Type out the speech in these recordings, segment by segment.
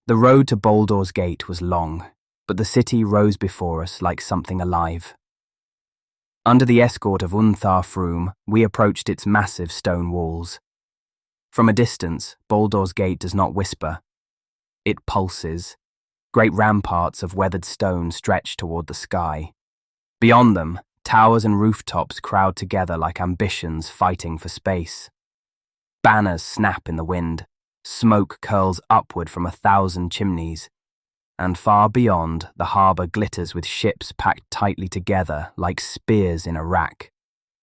The road to Baldur's Gate was long, but the city rose before us like something alive. Under the escort of Unthar Froom, we approached its massive stone walls. From a distance, Baldur's Gate does not whisper. It pulses. Great ramparts of weathered stone stretch toward the sky. Beyond them, towers and rooftops crowd together like ambitions fighting for space. Banners snap in the wind. Smoke curls upward from 1,000 chimneys. And far beyond, the harbour glitters with ships packed tightly together like spears in a rack.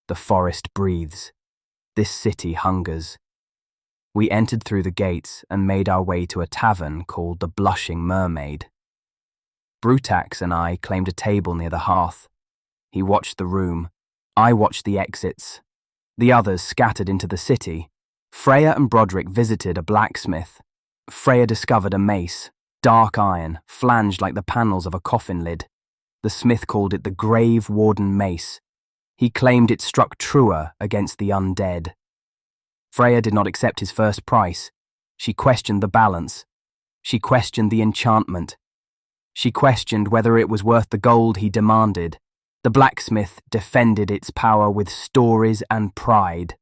The forest breathes. This city hungers. We entered through the gates and made our way to a tavern called the Blushing Mermaid. Brutax and I claimed a table near the hearth. He watched the room. I watched the exits. The others scattered into the city. Freya and Broderick visited a blacksmith. Freya discovered a mace, dark iron, flanged like the panels of a coffin lid. The smith called it the Grave Warden Mace. He claimed it struck truer against the undead. Freya did not accept his first price. She questioned the balance. She questioned the enchantment. She questioned whether it was worth the gold he demanded. The blacksmith defended its power with stories and pride.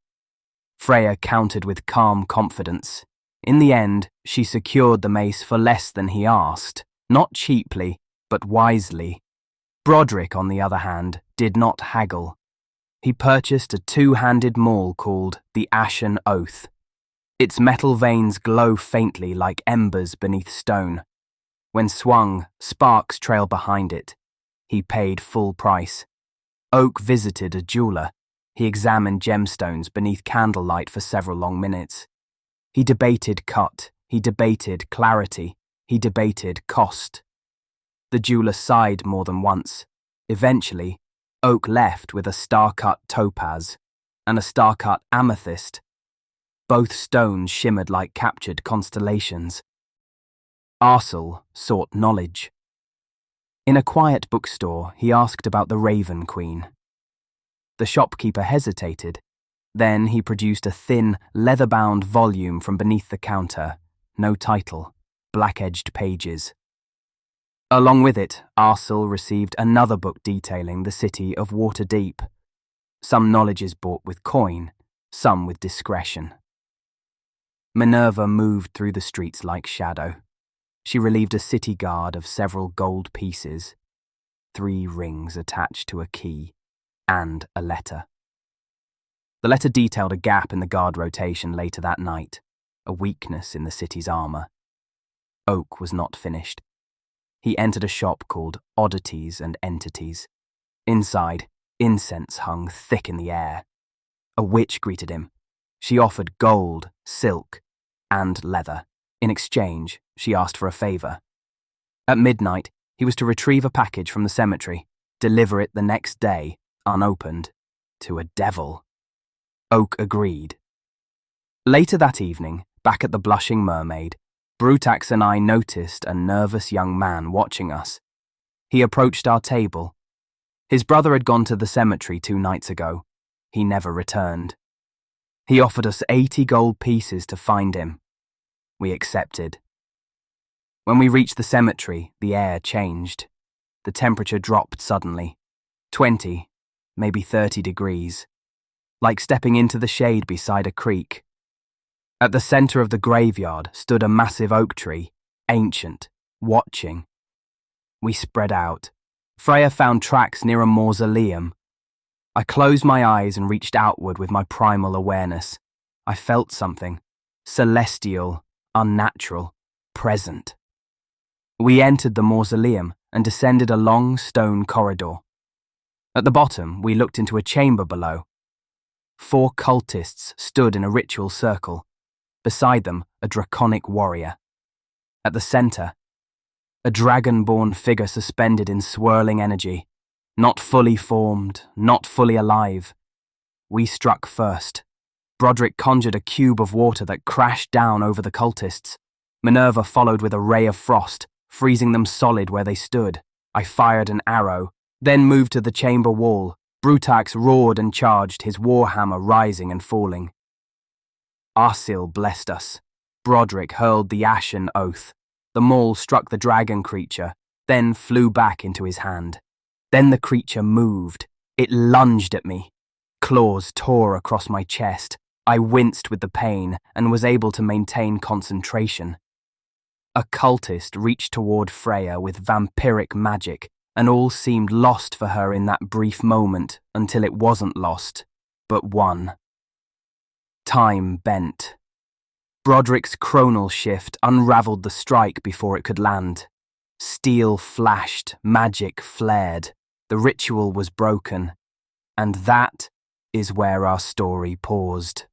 Freya countered with calm confidence. In the end, she secured the mace for less than he asked, not cheaply, but wisely. Broderick, on the other hand, did not haggle. He purchased a two-handed maul called the Ashen Oath. Its metal veins glow faintly like embers beneath stone. When swung, sparks trail behind it. He paid full price. Oak visited a jeweler. He examined gemstones beneath candlelight for several long minutes. He debated cut. He debated clarity. He debated cost. The jeweler sighed more than once. Eventually, Oak left with a star-cut topaz and a star-cut amethyst. Both stones shimmered like captured constellations. Arsel sought knowledge. In a quiet bookstore, he asked about the Raven Queen. The shopkeeper hesitated. Then he produced a thin, leather-bound volume from beneath the counter. No title, black-edged pages. Along with it, Arsel received another book detailing the city of Waterdeep. Some knowledge is bought with coin, some with discretion. Minerva moved through the streets like shadow. She relieved a city guard of several gold pieces, 3 rings attached to a key, and a letter. The letter detailed a gap in the guard rotation later that night, a weakness in the city's armour. Oak was not finished. He entered a shop called Oddities and Entities. Inside, incense hung thick in the air. A witch greeted him. She offered gold, silk, and leather. In exchange, she asked for a favour. At midnight, he was to retrieve a package from the cemetery, deliver it the next day, unopened, to a devil. Oak agreed. Later that evening, back at the Blushing Mermaid, Brutax and I noticed a nervous young man watching us. He approached our table. His brother had gone to the cemetery 2 nights ago. He never returned. He offered us 80 gold pieces to find him. We accepted. When we reached the cemetery, the air changed. The temperature dropped suddenly. 20, maybe 30 degrees. Like stepping into the shade beside a creek. At the centre of the graveyard stood a massive oak tree, ancient, watching. We spread out. Freya found tracks near a mausoleum. I closed my eyes and reached outward with my primal awareness. I felt something. Celestial, unnatural, present. We entered the mausoleum and descended a long stone corridor. At the bottom, we looked into a chamber below. 4 cultists stood in a ritual circle. Beside them, a draconic warrior. At the centre, a dragon-born figure suspended in swirling energy. Not fully formed, not fully alive. We struck first. Broderick conjured a cube of water that crashed down over the cultists. Minerva followed with a ray of frost, freezing them solid where they stood. I fired an arrow, then moved to the chamber wall. Brutax roared and charged, his warhammer rising and falling. Arsel blessed us. Broderick hurled the Ashen Oath. The maul struck the dragon creature, then flew back into his hand. Then the creature moved. It lunged at me. Claws tore across my chest. I winced with the pain and was able to maintain concentration. A cultist reached toward Freya with vampiric magic, and all seemed lost for her in that brief moment until it wasn't lost, but won. Time bent. Broderick's chronal shift unraveled the strike before it could land. Steel flashed, magic flared. The ritual was broken, and that is where our story paused.